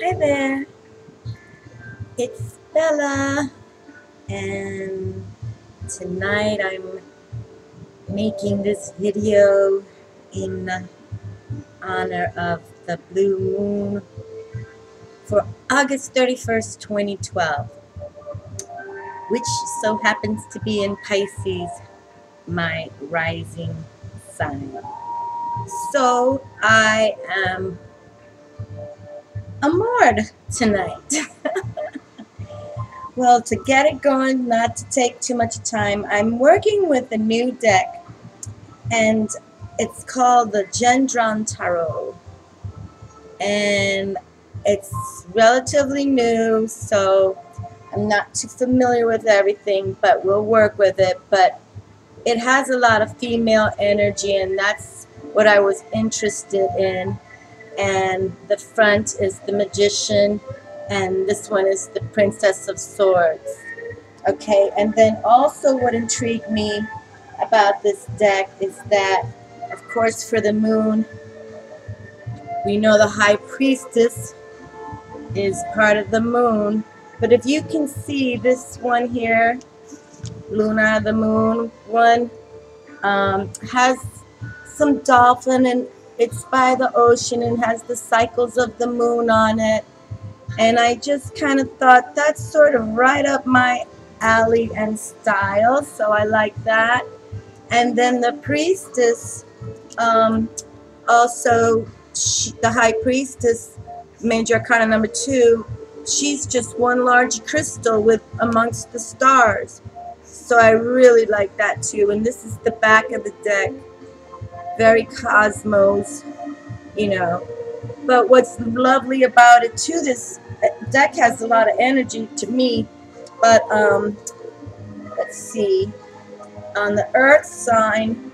Hi there, it's Bella, and tonight I'm making this video in honor of the blue moon for August 31st, 2012, which so happens to be in Pisces, my rising sign. So I am a Mord tonight. Well, to get it going, not to take too much time, I'm working with a new deck, and it's called the Gendron Tarot. And it's relatively new, so I'm not too familiar with everything, but we'll work with it. But it has a lot of female energy, and that's what I was interested in. And the front is the Magician, and this one is the Princess of Swords. Okay, and then also what intrigued me about this deck is that, of course, for the moon, we know the High Priestess is part of the moon. But if you can see this one here, Luna, the moon one, has some dolphin, and it's by the ocean and has the cycles of the moon on it. And I just kind of thought that's sort of right up my alley and style, so I like that. And then the Priestess, also the High Priestess, Major Arcana number 2, she's just one large crystal with amongst the stars. So I really like that too. And this is the back of the deck, very cosmos, you know. But what's lovely about it too, this deck has a lot of energy to me. But let's see, on the Earth sign,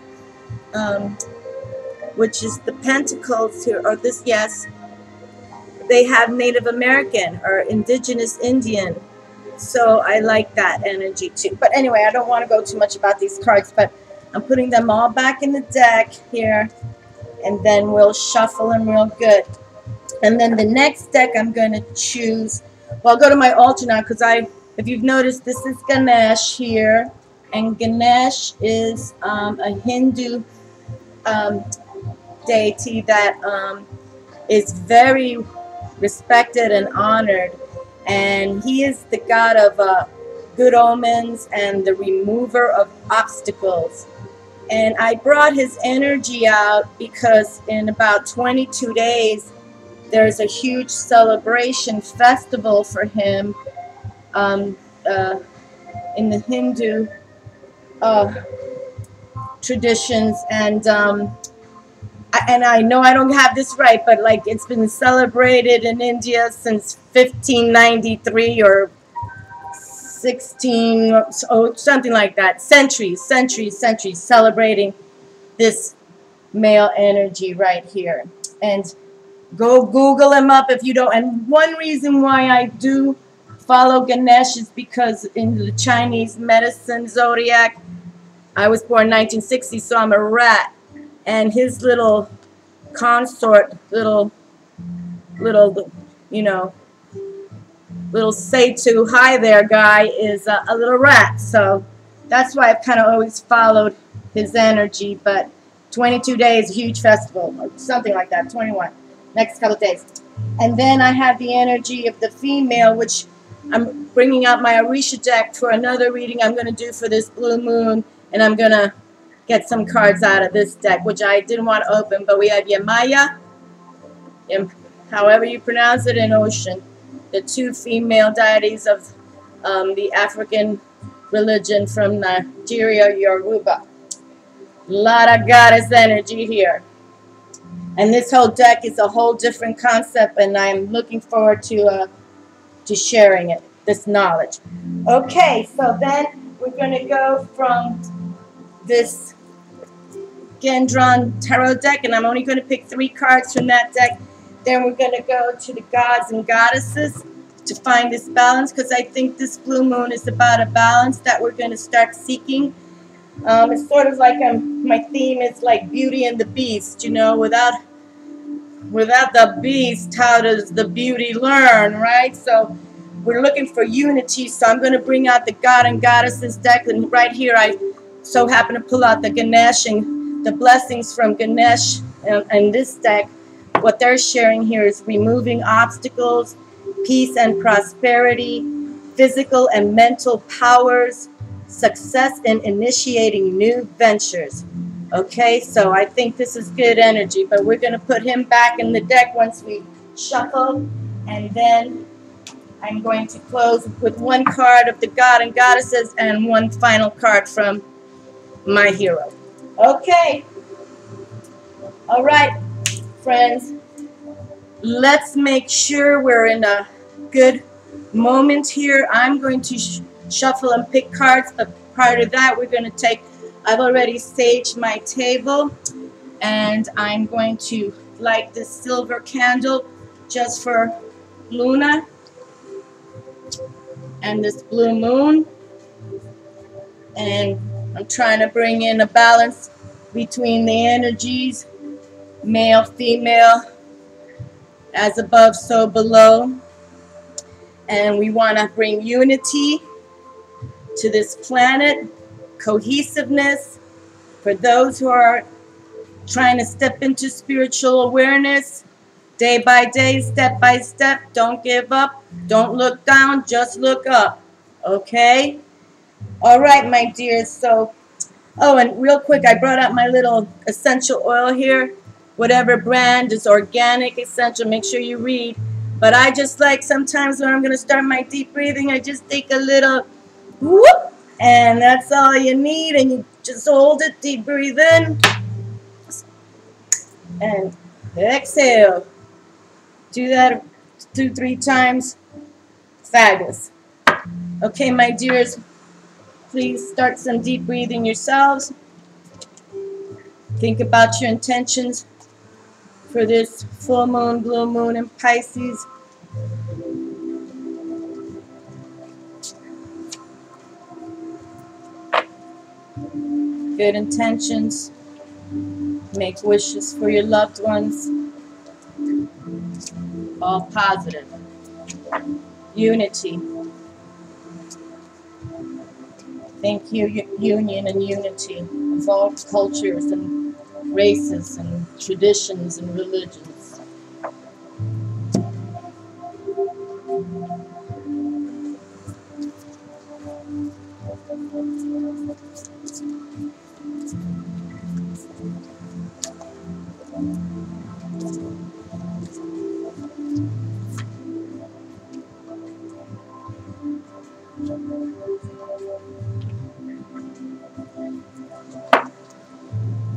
which is the Pentacles here, or this, yes, they have Native American or Indigenous Indian. So I like that energy too. But anyway, I don't want to go too much about these cards, but I'm putting them all back in the deck here, and then we'll shuffle them real good. And then the next deck I'm going to choose, well, I'll go to my altar now, because if you've noticed, this is Ganesh here, and Ganesh is a Hindu deity that is very respected and honored, and he is the god of good omens and the remover of obstacles. And I brought his energy out because in about 22 days there's a huge celebration festival for him in the Hindu traditions, and I know I don't have this right, but like it's been celebrated in India since 1593 or 16, oh, something like that. Centuries, celebrating this male energy right here. And go Google him up if you don't. And one reason why I do follow Ganesh is because in the Chinese medicine zodiac, I was born 1960, so I'm a rat. And his little consort, little, you know, little say to hi there guy is a little rat. So that's why I've kind of always followed his energy. But 22 days, a huge festival, or something like that, 21, next couple of days. And then I have the energy of the female, which I'm bringing out my Orisha deck for another reading I'm going to do for this blue moon. And I'm going to get some cards out of this deck, which I didn't want to open. But we have Yamaya, however you pronounce it, in Ocean, the two female deities of the African religion from Nigeria, Yoruba. A lot of goddess energy here. And this whole deck is a whole different concept, and I'm looking forward to sharing it, this knowledge. Okay, so then we're going to go from this Gendron Tarot deck, and I'm only going to pick 3 cards from that deck. Then we're going to go to the gods and goddesses to find this balance, because I think this blue moon is about a balance that we're going to start seeking. It's sort of like my theme is like Beauty and the Beast, you know, without Without the beast, how does the beauty learn, right? So we're looking for unity. So I'm going to bring out the God and Goddesses deck. And right here, I so happen to pull out the Ganesh and the blessings from Ganesh and this deck. What they're sharing here is removing obstacles, peace and prosperity, physical and mental powers, success in initiating new ventures. Okay, so I think this is good energy, but we're going to put him back in the deck once we shuffle, and then I'm going to close with one card of the God and Goddesses and one final card from my hero. Okay, all right, friends, let's make sure we're in a good moment here. I'm going to shuffle and pick cards, but prior to that, we're going to take, I've already saged my table, and I'm going to light this silver candle just for Luna and this blue moon. And I'm trying to bring in a balance between the energies, male, female, as above, so below. And we want to bring unity to this planet, cohesiveness for those who are trying to step into spiritual awareness, day by day, step by step. Don't give up. Don't look down. Just look up. Okay? All right, my dears. So, oh, and real quick, I brought out my little essential oil here. Whatever brand is organic, essential. Make sure you read. But I just like sometimes when I'm going to start my deep breathing, I just take a little whoop. And that's all you need. And you just hold it. Deep breathe in. And exhale. Do that 2-3 times. Fabulous. Okay, my dears, please start some deep breathing yourselves. Think about your intentions for this full moon, blue moon, and Pisces. Good intentions. Make wishes for your loved ones. All positive. Unity. Think union and unity of all cultures and races and traditions and religions.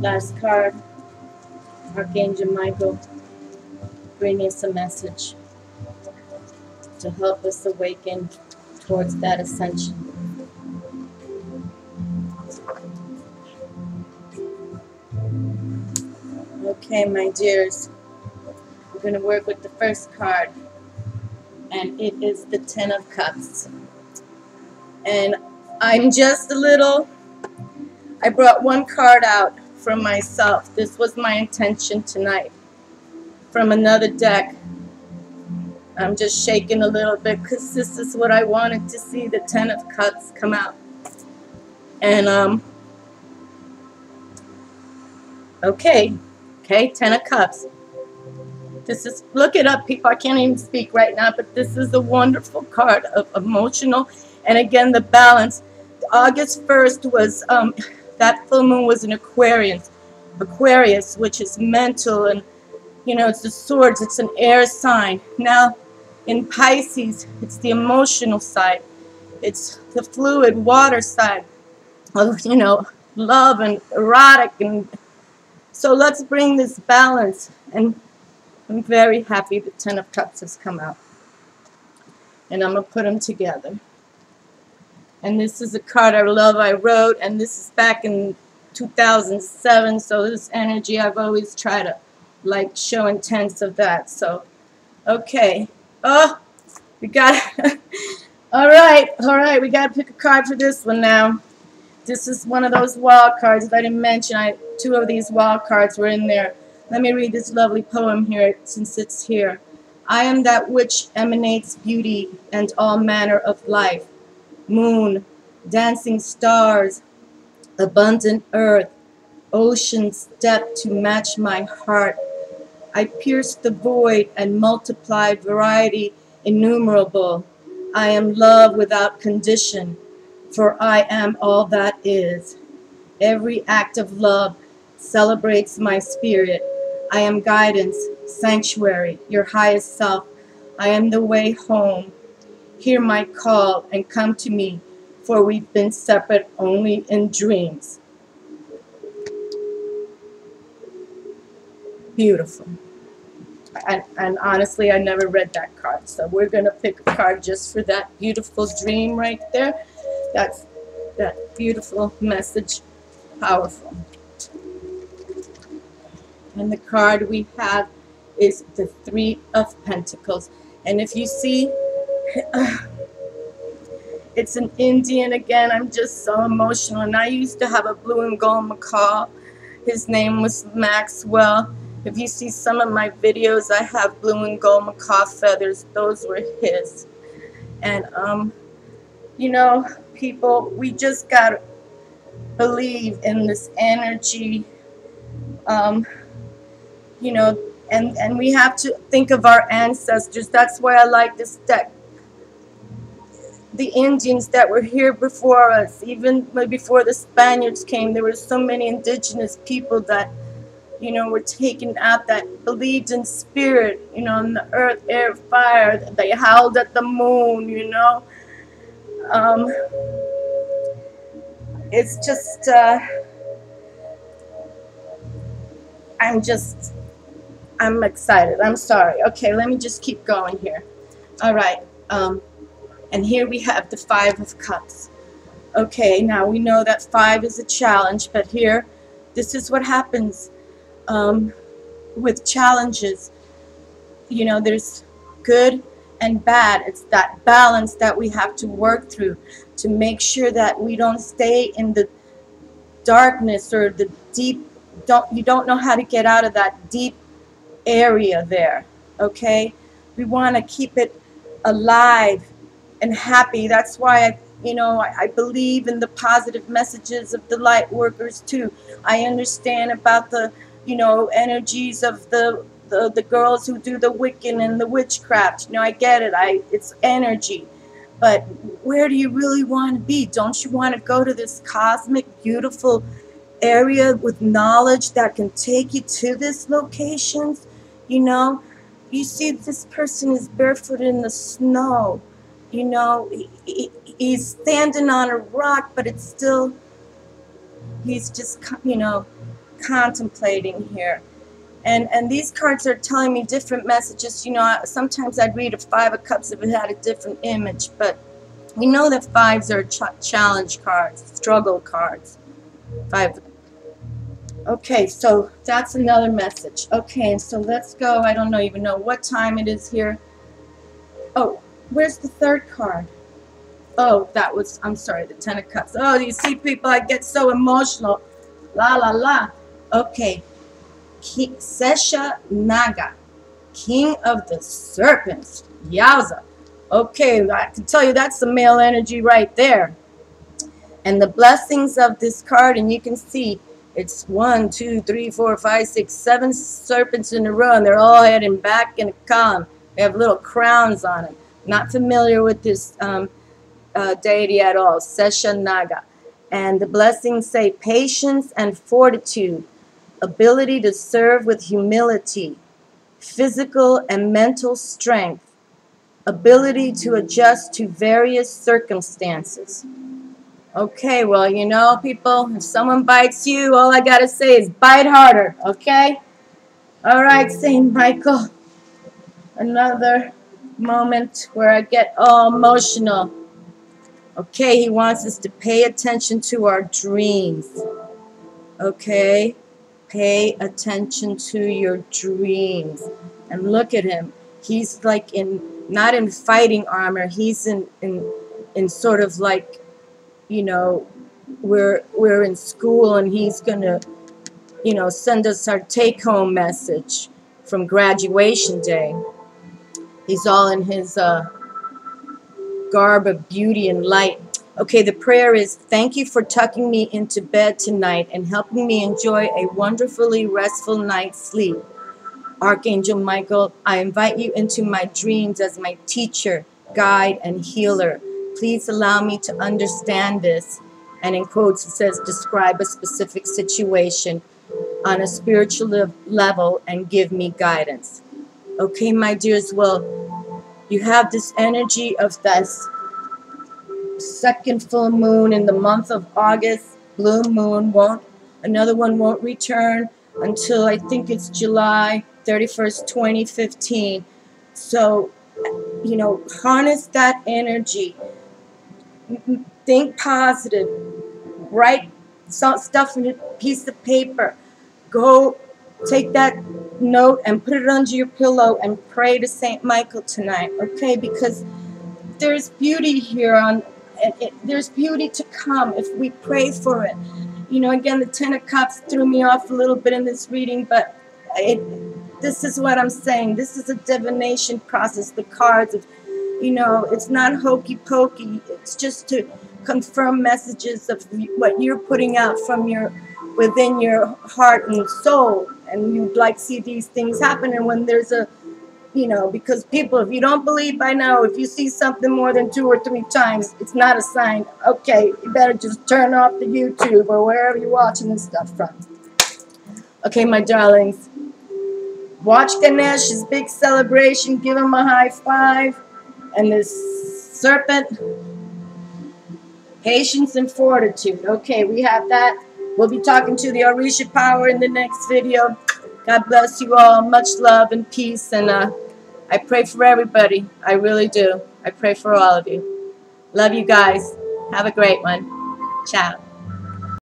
Last card, Archangel Michael, bring us a message to help us awaken towards that ascension. Okay, my dears, we're going to work with the first card, and it is the Ten of Cups. And I'm just a little, I brought one card out for myself. This was my intention tonight from another deck. I'm just shaking a little bit because this is what I wanted to see, the Ten of Cups come out. And okay, Ten of Cups. This is, look it up, people. I can't even speak right now, but this is a wonderful card of emotional, and again, the balance. August 1st was that full moon was in Aquarius, which is mental, and you know, it's the swords, it's an air sign. Now in Pisces, it's the emotional side, it's the fluid water side of, you know, love and erotic. And so let's bring this balance, and I'm very happy the Ten of Cups has come out, and I'm gonna put them together. And this is a card I love, I wrote, and this is back in 2007, so this energy I've always tried to like show intense of that. So okay, oh, we got all right, we got to pick a card for this one now. This is one of those wild cards that I didn't mention. Two of these wild cards were in there. Let me read this lovely poem here since it's here. I am that which emanates beauty and all manner of life. Moon, dancing stars, abundant earth, ocean's depth to match my heart. I pierce the void and multiply variety innumerable. I am love without condition, for I am all that is. Every act of love celebrates my spirit. I am guidance, sanctuary, your highest self. I am the way home. Hear my call and come to me, for we've been separate only in dreams. Beautiful. And honestly, I never read that card, so we're going to pick a card just for that beautiful dream right there. That's that beautiful message. Powerful. And the card we have is the Three of Pentacles. And if you see, it's an Indian again. I'm just so emotional. And I used to have a blue and gold macaw. His name was Maxwell. If you see some of my videos, I have blue and gold macaw feathers. Those were his. And, you know, people, we just got to believe in this energy, you know, and we have to think of our ancestors. That's why I like this deck. The Indians that were here before us, even before the Spaniards came, there were so many indigenous people that, you know, were taken out, that believed in spirit, you know, in the earth, air, fire. They howled at the moon, you know. It's just, I'm excited. I'm sorry. Okay, let me just keep going here. All right. And here we have the Five of Cups. Okay, now we know that 5 is a challenge, but here, this is what happens with challenges. You know, there's good and bad. It's that balance that we have to work through to make sure that we don't stay in the darkness or the deep. You don't know how to get out of that deep area there. Okay, we want to keep it alive and happy. That's why I believe in the positive messages of the light workers too. I understand about the, you know, energies of the girls who do the Wiccan and the witchcraft. You know, I get it. It's energy. But where do you really want to be? Don't you want to go to this cosmic, beautiful area with knowledge that can take you to this locations? You know, you see this person is barefoot in the snow. You know, he's standing on a rock, but it's still, he's just, you know, contemplating here. And these cards are telling me different messages. You know, sometimes I'd read a 5 of Cups if it had a different image, but we know that 5s are challenge cards, struggle cards. 5. Okay, so that's another message. Okay, and so let's go. I don't even know what time it is here. Oh, where's the third card? Oh, that was, I'm sorry, the 10 of Cups. Oh, you see, people, I get so emotional. La, la, la. Okay. Sesha Naga, King of the Serpents. Yowza. Okay, I can tell you that's the male energy right there. And the blessings of this card, and you can see it's 1, 2, 3, 4, 5, 6, 7 serpents in a row, and they're all heading back in a column. They have little crowns on them. Not familiar with this deity at all, Sesha Naga. And the blessings say patience and fortitude, ability to serve with humility, physical and mental strength, ability to adjust to various circumstances. Okay, well, you know, people, if someone bites you, all I gotta say is bite harder, okay? All right, St. Michael. Another moment where I get all emotional. Okay, he wants us to pay attention to our dreams. Okay? Pay attention to your dreams. And look at him. He's like not in fighting armor. He's in sort of like, you know, we're in school and he's gonna you know, send us our take-home message from graduation day. He's all in his garb of beauty and light. Okay, the prayer is, thank you for tucking me into bed tonight and helping me enjoy a wonderfully restful night's sleep. Archangel Michael, I invite you into my dreams as my teacher, guide, and healer. Please allow me to understand this. And in quotes, it says, describe a specific situation on a spiritual level and give me guidance. Okay, my dears, well, you have this energy of this second full moon in the month of August. Blue moon won't, another one won't return until I think it's July 31st, 2015. So, you know, harness that energy. Think positive. Write stuff in a piece of paper. Go take that note and put it under your pillow and pray to Saint Michael tonight, okay? Because there's beauty here there's beauty to come if we pray for it. You know, again, the Ten of Cups threw me off a little bit in this reading, but this is what I'm saying. This is a divination process. The cards of, you know, it's not hokey pokey. It's just to confirm messages of what you're putting out from within your heart and soul, and you'd like to see these things happen. And when there's a, you know, because people, if you don't believe by now, if you see something more than 2 or 3 times, it's not a sign. Okay, you better just turn off the YouTube or wherever you're watching this stuff from. Okay, my darlings, watch Ganesh's big celebration. Give him a high five. And this serpent, patience and fortitude. Okay, we have that. We'll be talking to the Orisha power in the next video. God bless you all. Much love and peace. And I pray for everybody. I really do. I pray for all of you. Love you guys. Have a great one. Ciao.